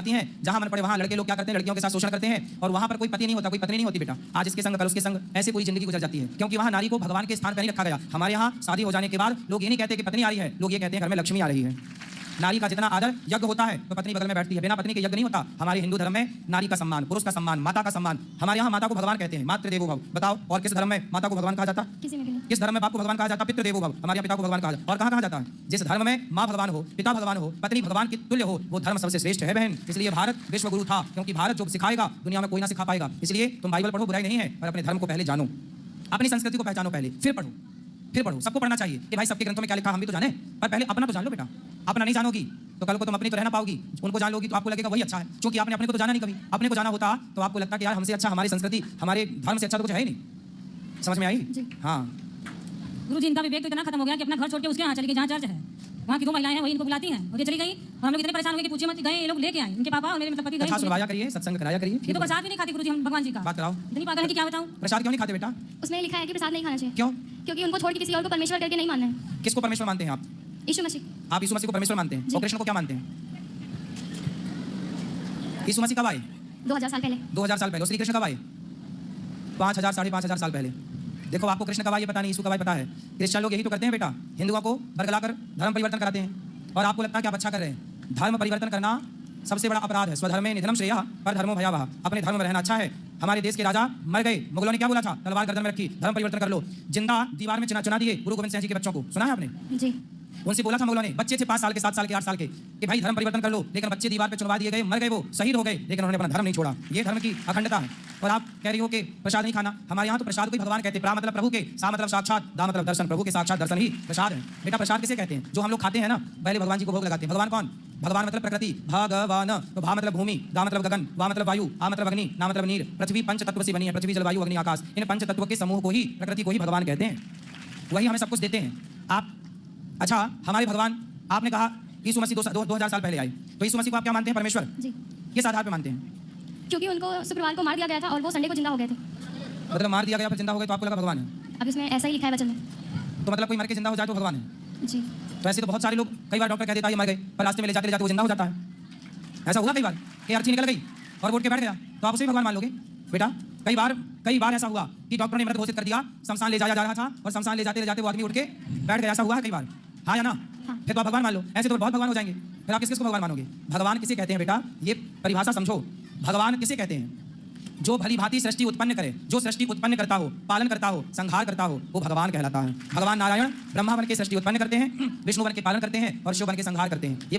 जाती हैं, जहां मन पड़े वहां लड़के लोग क्या करते हैं, लड़कियों के साथ शोषण करते हैं, और वहां पर कोई पति नहीं होता, कोई पत्नी नहीं होती बेटा। आज इसके संग कल उसके संग, ऐसे पूरी जिंदगी गुजर जाती है, क्योंकि वहां नारी को भगवान के स्थान पर नहीं रखा गया। हमारे यहाँ शादी हो जाने के बाद लोग ये नहीं कहते कि पत्नी आ रही है, लोग ये कहते हैं घर में लक्ष्मी आ रही है। नारी का जितना आदर यज्ञ होता है तो पत्नी बगल में बैठती है, बिना पत्नी के यज्ञ नहीं होता। हमारे हिंदू धर्म में नारी का सम्मान, पुरुष का सम्मान, माता का सम्मान। हमारे यहाँ माता को भगवान कहते हैं, मातृ देवो भव। बताओ और किस धर्म में माता को भगवान कहा जाता? किसी में भी नहीं। किस धर्म में बाप को भगवान कहा जाता? पितृ देवो भव। हमारे यहाँ पिता को भगवान कहा जाता। और कहाँ कहा जाता है? जिस धर्म में माँ भगवान हो, पिता भगवान हो, पत्नी भगवान की तुल्य हो, वो धर्म सबसे श्रेष्ठ है बहन। इसलिए भारत विश्व गुरु था, क्योंकि भारत जो सिखाएगा दुनिया में कोई ना सिखा पाएगा। इसलिए तुम बाइबल पढ़ो, बुराई नहीं है, और अपने धर्म को पहले जानो, अपनी संस्कृति को पहचानो पहले, फिर पढ़ो, फिर पढ़ो। सबको पढ़ना चाहिए कि भाई सबके ग्रंथों में क्या लिखा हम भी तो जाने, पर पहले अपना तो जान लो बेटा। अपना नहीं जानोगी तो कल को तुम अपनी तो रह ना पाओगी, उनको जान लोगी तो आपको लगेगा वही अच्छा है, क्योंकि आपने अपने को तो जाना नहीं कभी। अपने को जाना होता तो आपको लगता कि यार हमसे अच्छा, हमारी संस्कृति, हमारे धर्म से अच्छा तो कुछ है ही नहीं। समझ में आई? हाँ। गुरु जी, इनका विवेक तो इतना खत्म हो गया कि अपना घर छोड़ के उसके यहाँ चली गई जहाँ चर्च है। वहाँ की 2 महिलाएं हैं, वही इनको बुलाती हैं और ये चली गई। और हम लोग इतने परेशान हो गए कि पूछिए मत, गए ये लोग लेके आए, इनके पापा और मेरे मतलब पति कथा गए। सुनवाया करिए, सत्संग कराया करिए। ये तो प्रसाद भी नहीं खाती गुरु जी, हम भगवान जी का। बात कराओ। इतनी पागल है कि क्या बताऊं। प्रसाद क्यों नहीं खाते बेटा? उसमें लिखा है कि प्रसाद नहीं खाना चाहिए। क्यों? क्योंकि उनको छोड़ के किसी और को परमेश्वर करके नहीं मानना है। किसको परमेश्वर मानते हैं आप? यीशु मसीह। आप यीशु मसीह को परमेश्वर मानते हैं, और कृष्ण को क्या मानते हैं? यीशु मसीह कब आए? 2000 साल पहले। 2000 साल पहले। श्री कृष्ण कब आए? 5000 साढ़े 5000 साल पहले। देखो आपको कृष्ण कब आए ये पता नहीं, यीशु कब आए पता है। क्रिश्चियन लोग यही तो करते हैं बेटा, हिंदुओं को बरगलाकर धर्म परिवर्तन कराते हैं, और आपको लगता है कि आप अच्छा कर रहे हैं। धर्म परिवर्तन करना सबसे बड़ा अपराध है। स्वधर्मे निधनम श्रेयः परधर्मो भयावह। अपने धर्म में रहना अच्छा है। हमारे देश के राजा मर गए, मुगलों ने क्या बोला था? तलवार गर्दन में रखी, धर्म परिवर्तन कर लो। जिंदा दीवार में चुना दिए गुरु गोविंद सिंह जी के बच्चों को, सुना है आपने? जी। उनसे बोला था मुगलों ने, बच्चे थे 5 साल के, 7 साल के, 8 साल के, कि भाई धर्म परिवर्तन कर लो, लेकिन बच्चे दीवार पे चुनवा दिए गए, मर गए, वो शहीद हो गए, लेकिन उन्होंने अपना धर्म नहीं छोड़ा। ये धर्म की अखंडता है। और आप कह रही हो कि प्रसाद नहीं खाना। हमारे यहाँ तो प्रसाद को ही भगवान कहते हैं। प्रा मतलब प्रभु के, सा मतलब साक्षात, दा मतलब दर्शन। प्रभु के साक्षात दर्शन ही प्रसाद है बेटा। प्रसाद किसे कहते हैं? जो हम लोग खाते हैं ना, पहले भगवान जी को भोग लगाते हैं। भगवान कौन? भगवान मतलब प्रकृति, भगवान। तो भा मतलब भूमि, गा मतलब गगन, वा मतलब वायु, आ मतलब अग्नि, ना मतलब नीर। पृथ्वी 5 तत्व से बनी है, पृथ्वी जल वायु अग्नि आकाश। इन 5 तत्वों के समूह को ही, प्रकृति को ही भगवान कहते हैं। वही हमें सब कुछ देते हैं। आप अच्छा, हमारे भगवान, आपने कहा यीशु मसीह 2000 साल पहले आए, तो यीशु मसीह को आप क्या मानते हैं? परमेश्वर। जी। किस आधार पे मानते हैं? क्योंकि उनको शुक्रवार को मार दिया गया था और वो संडे को जिंदा हो गए थे। मतलब मार दिया गया फिर जिंदा हो गए तो आपको लगा भगवान है? अब इसमें ऐसा ही लिखा है वचन में। तो मतलब कोई मर के जिंदा हो जाए तो भगवान है? जी। तो ऐसे तो बहुत सारे लोग, कई बार डॉक्टर कह देता है ये मर गए, पर रास्ते में ले जाते वो जिंदा हो जाता है। ऐसा हुआ कई बार कि अर्ची निकल गई और वोट के बैठ गया, तो आप उसे भी भगवान मान लोगे बेटा? कई बार ऐसा हुआ कि डॉक्टर ने मृत घोषित कर दिया, शमशान ले जाया जा रहा था, और शमशान ले जाते वो आदमी उठ के बैठ गया। ऐसा हुआ है कई बार, हाँ या ना? फिर तो आप भगवान मान लो। ऐसे तो बहुत भगवान हो जाएंगे, फिर आप किसको भगवान मानोगे? भगवान किसे कहते हैं बेटा? ये परिभाषा समझो। भगवान किसे कहते हैं? जो भली भांति सृष्टि उत्पन्न करे, जो सृष्टि उत्पन्न करता हो, पालन करता हो, संहार करता हो, वो भगवान कहलाता है। भगवान नारायण ब्रह्मा बन के सृष्टि उत्पन्न करते हैं, विष्णु बन के पालन करते हैं, और शिव बन के संहार करते हैं। ये